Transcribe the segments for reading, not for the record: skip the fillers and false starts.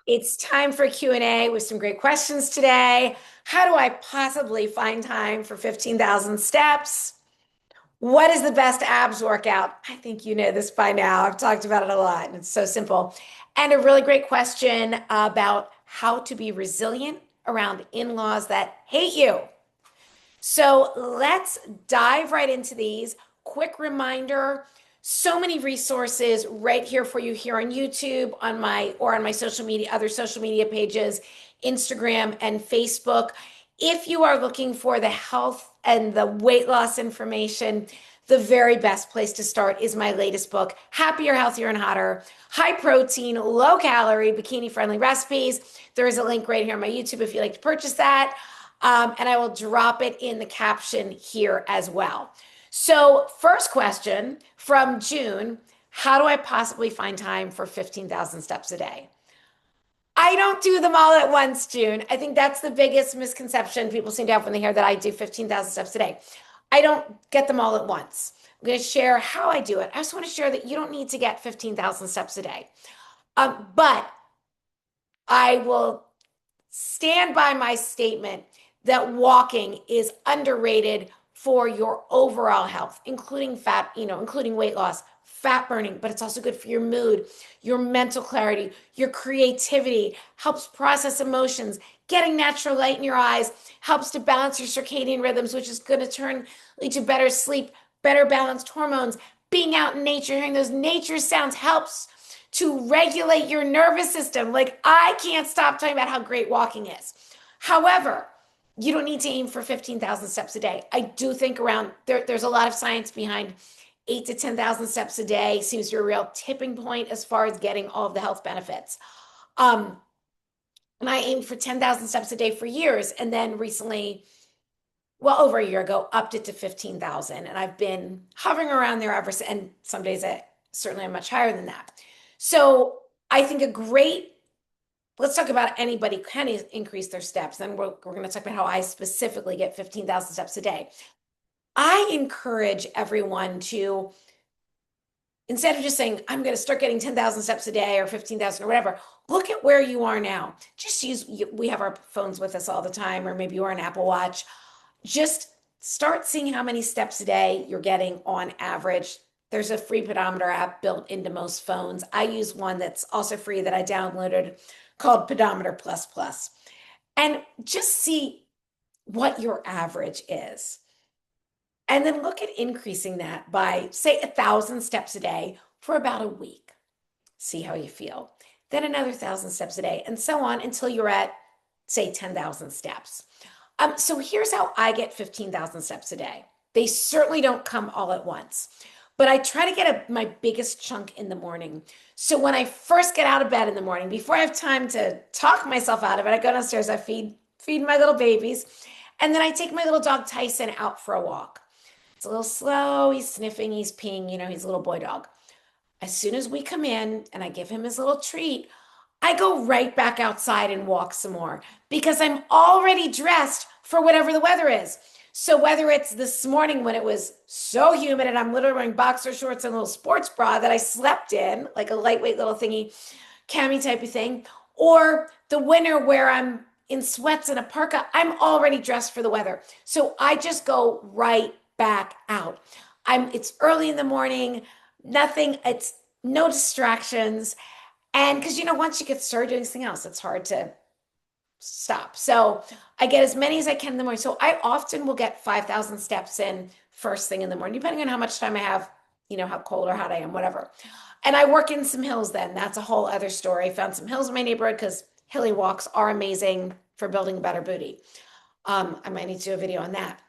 It's time for Q&A with some great questions today. How do I possibly find time for 15,000 steps? What is the best abs workout? I think you know this by now. I've talked about it a lot, and it's so simple. And a really great question about how to be resilient around in-laws that hate you. So let's dive right into these. Quick reminder, so many resources right here for you here on YouTube, on my social media, other social media pages, Instagram and Facebook. If you are looking for the health and the weight loss information, the very best place to start is my latest book, Happier, Healthier, and Hotter, High Protein, Low Calorie, Bikini Friendly Recipes. There is a link right here on my YouTube if you'd like to purchase that. And I will drop it in the caption here as well. So, first question from June, how do I possibly find time for 15,000 steps a day? I don't do them all at once, June. I think that's the biggest misconception people seem to have when they hear that I do 15,000 steps a day. I don't get them all at once. I'm going to share how I do it. I just want to share that you don't need to get 15,000 steps a day. But I will stand by my statement that walking is underrated for your overall health, including fat, including weight loss, fat burning, but it's also good for your mood, your mental clarity, your creativity, helps process emotions. Getting natural light in your eyes helps to balance your circadian rhythms, which is going to lead to better sleep, better balanced hormones. Being out in nature, hearing those nature sounds helps to regulate your nervous system. Like, I can't stop talking about how great walking is. However, you don't need to aim for 15,000 steps a day. I do think there's a lot of science behind 8 to 10,000 steps a day seems to be a real tipping point as far as getting all of the health benefits. And I aimed for 10,000 steps a day for years. And then recently, well, over a year ago, upped it to 15,000. And I've been hovering around there ever since. And some days I certainly am much higher than that. So I think let's talk about anybody can increase their steps. Then we're going to talk about how I specifically get 15,000 steps a day. I encourage everyone to, instead of just saying, I'm going to start getting 10,000 steps a day or 15,000 or whatever, look at where you are now. We have our phones with us all the time, or maybe you're an Apple Watch. Just start seeing how many steps a day you're getting on average. There's a free pedometer app built into most phones. I use one that's also free that I downloaded called Pedometer Plus Plus. And just see what your average is. And then look at increasing that by, say, 1,000 steps a day for about a week. See how you feel. Then another 1,000 steps a day, and so on until you're at, say, 10,000 steps. So here's how I get 15,000 steps a day. They certainly don't come all at once, but I try to get my biggest chunk in the morning. So when I first get out of bed in the morning, before I have time to talk myself out of it, I go downstairs, I feed my little babies, and then I take my little dog Tyson out for a walk. It's a little slow, he's sniffing, he's peeing, he's a little boy dog. As soon as we come in and I give him his little treat, I go right back outside and walk some more because I'm already dressed for whatever the weather is. So whether it's this morning when it was so humid and I'm literally wearing boxer shorts and a little sports bra that I slept in, like a lightweight little thingy, cami type of thing, or the winter where I'm in sweats and a parka, I'm already dressed for the weather. So I just go right back out. It's early in the morning, it's no distractions. And because once you get started doing something else, it's hard to stop. So I get as many as I can in the morning. So I often will get 5,000 steps in first thing in the morning, depending on how much time I have, how cold or hot I am, whatever. And I work in some hills then. That's a whole other story. I found some hills in my neighborhood because hilly walks are amazing for building a better booty. I might need to do a video on that.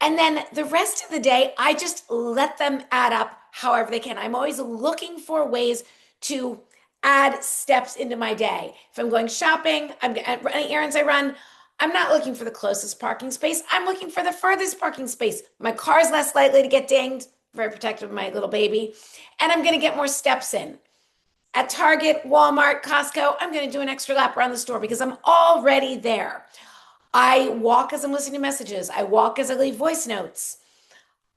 And then the rest of the day, I just let them add up however they can. I'm always looking for ways to add steps into my day. If I'm going shopping, I'm running errands I run, I'm not looking for the closest parking space. I'm looking for the furthest parking space. My car is less likely to get dinged, very protective of my little baby, and I'm going to get more steps in. At Target, Walmart, Costco, I'm going to do an extra lap around the store because I'm already there. I walk as I'm listening to messages. I walk as I leave voice notes.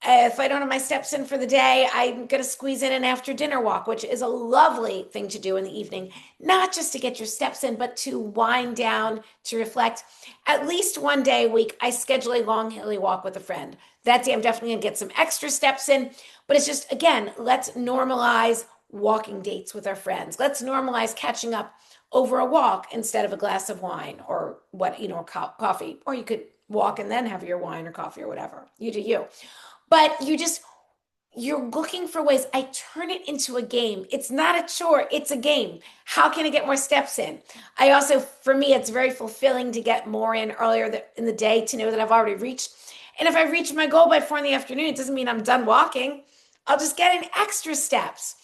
If I don't have my steps in for the day, I'm going to squeeze in an after dinner walk, which is a lovely thing to do in the evening, not just to get your steps in, but to wind down, to reflect. At least one day a week, I schedule a long, hilly walk with a friend. That day, I'm definitely going to get some extra steps in. But it's just, again, let's normalize walking dates with our friends. Let's normalize catching up over a walk instead of a glass of wine or what, or coffee. Or you could walk and then have your wine or coffee or whatever. You do you. But you're looking for ways. I turn it into a game. It's not a chore, it's a game. How can I get more steps in? I also, for me, it's very fulfilling to get more in earlier in the day to know that I've already reached. And if I reach my goal by 4 in the afternoon, it doesn't mean I'm done walking. I'll just get in extra steps.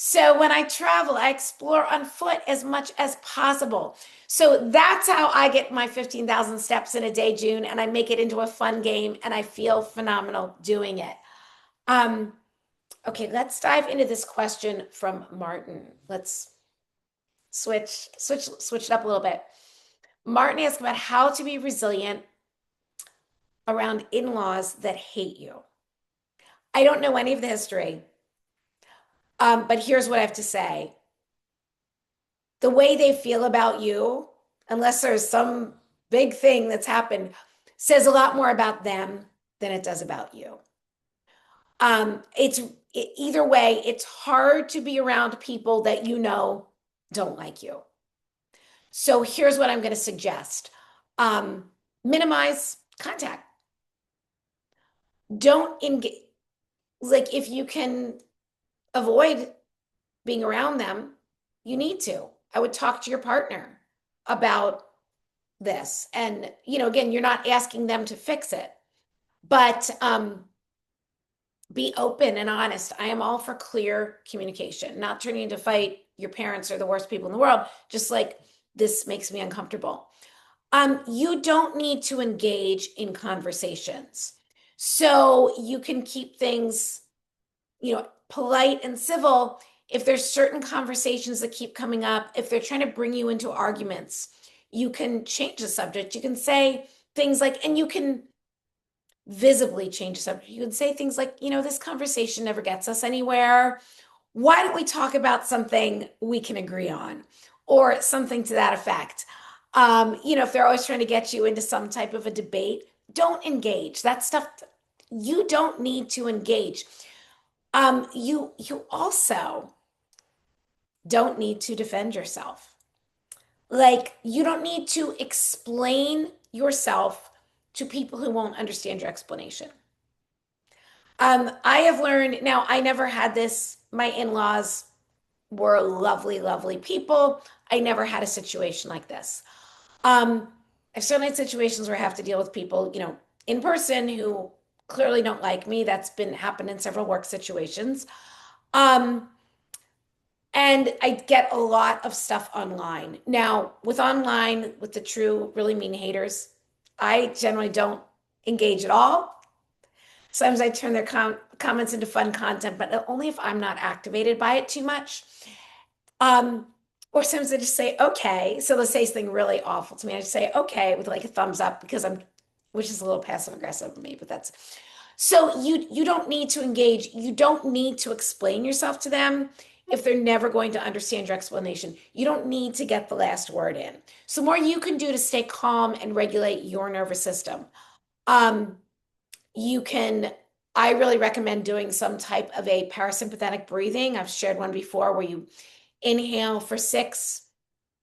So when I travel, I explore on foot as much as possible. So that's how I get my 15,000 steps in a day, June, and I make it into a fun game and I feel phenomenal doing it. Um, okay, let's dive into this question from Martin. Let's switch it up a little bit. Martin asked about how to be resilient around in-laws that hate you. I don't know any of the history, but here's what I have to say. The way they feel about you, unless there's some big thing that's happened, says a lot more about them than it does about you. It's either way, it's hard to be around people that you know don't like you. So here's what I'm going to suggest. Minimize contact. Don't engage. Like if you can avoid being around them, you need to. I would talk to your partner about this. And, again, you're not asking them to fix it, but be open and honest. I am all for clear communication, not turning into fight. Your parents are the worst people in the world, just like this makes me uncomfortable. You don't need to engage in conversations. So you can keep things, polite and civil. If there's certain conversations that keep coming up, if they're trying to bring you into arguments, you can change the subject. You can say things like, and you can visibly change the subject. You can say things like, this conversation never gets us anywhere. Why don't we talk about something we can agree on? Or something to that effect. If they're always trying to get you into some type of a debate, don't engage. That stuff, you don't need to engage. You also don't need to defend yourself. Like, you don't need to explain yourself to people who won't understand your explanation. I have learned, now I never had this. My in-laws were lovely, lovely people. I never had a situation like this. I've certainly had situations where I have to deal with people, in person who clearly don't like me. That's been happened in several work situations. And I get a lot of stuff online. Now, with online, with the true, really mean haters, I generally don't engage at all. Sometimes I turn their comments into fun content, but only if I'm not activated by it too much. Or sometimes I just say, okay. So they'll say something really awful to me. I just say, okay, with like a thumbs up because which is a little passive aggressive of me, but that's, so you don't need to engage. You don't need to explain yourself to them if they're never going to understand your explanation. You don't need to get the last word in. So more you can do to stay calm and regulate your nervous system. I really recommend doing some type of a parasympathetic breathing. I've shared one before where you inhale for 6,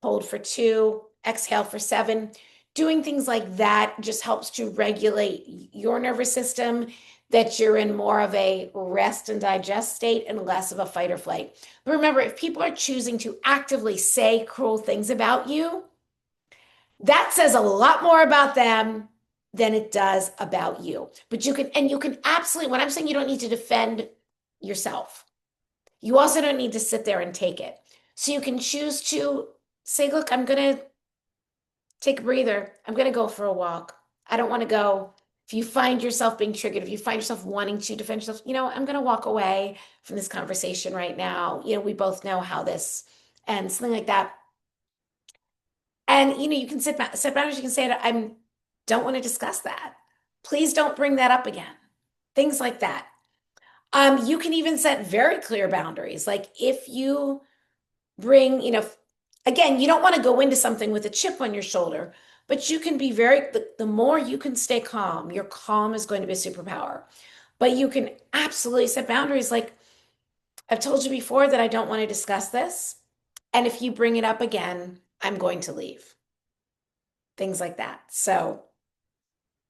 hold for 2, exhale for 7. Doing things like that just helps to regulate your nervous system, that you're in more of a rest and digest state and less of a fight or flight. But remember, if people are choosing to actively say cruel things about you, that says a lot more about them than it does about you. But you can absolutely, when I'm saying you don't need to defend yourself, you also don't need to sit there and take it. So you can choose to say, look, I'm going to take a breather. I'm going to go for a walk. I don't want to go. If you find yourself being triggered, if you find yourself wanting to defend yourself, I'm going to walk away from this conversation right now. We both know how this ends, something like that. And, you can sit back, you can say, I don't want to discuss that. Please don't bring that up again. things like that. You can even set very clear boundaries. Like if you bring, again, you don't want to go into something with a chip on your shoulder, but you can be the more you can stay calm, your calm is going to be a superpower. But you can absolutely set boundaries. Like I've told you before that I don't want to discuss this. And if you bring it up again, I'm going to leave. Things like that. So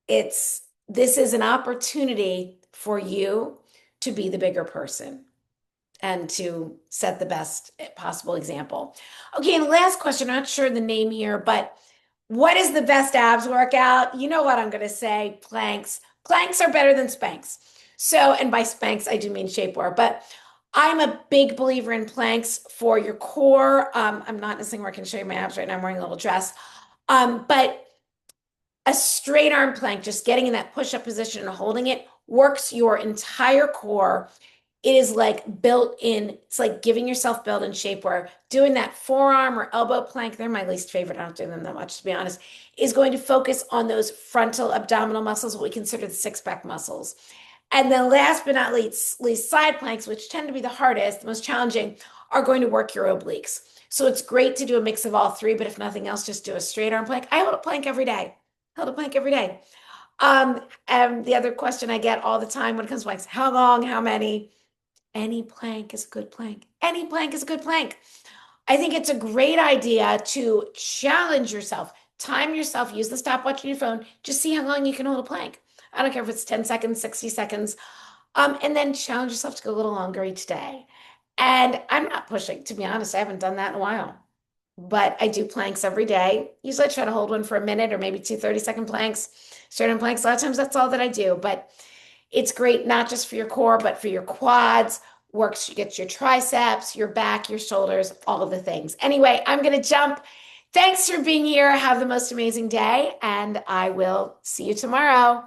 this is an opportunity for you to be the bigger person and to set the best possible example. Okay, and last question, I'm not sure the name here, but what is the best abs workout? You know what I'm going to say, planks. Planks are better than Spanx. So, and by Spanx, I do mean shapewear, but I'm a big believer in planks for your core. I'm not in a thing where I can show you my abs right now. I'm wearing a little dress. But a straight arm plank, just getting in that push-up position and holding it, works your entire core. It is like built in, it's like giving yourself build in shape where doing that forearm or elbow plank, they're my least favorite. I don't do them that much, to be honest, is going to focus on those frontal abdominal muscles, what we consider the six-pack muscles. And then last but not least, side planks, which tend to be the hardest, the most challenging, are going to work your obliques. So it's great to do a mix of all three, but if nothing else, just do a straight arm plank. I hold a plank every day. Held a plank every day. And the other question I get all the time when it comes to planks, how long, how many? Any plank is a good plank. Any plank is a good plank. I think it's a great idea to challenge yourself, time yourself, use the stopwatch on your phone, just see how long you can hold a plank. I don't care if it's 10 seconds, 60 seconds. And then challenge yourself to go a little longer each day. And I'm not pushing, to be honest, I haven't done that in a while. But I do planks every day. Usually I try to hold one for a minute or maybe two 30-second planks, straight on planks. A lot of times that's all that I do. But it's great not just for your core, but for your quads, works, you get your triceps, your back, your shoulders, all of the things. Anyway, I'm going to jump. Thanks for being here. Have the most amazing day, and I will see you tomorrow.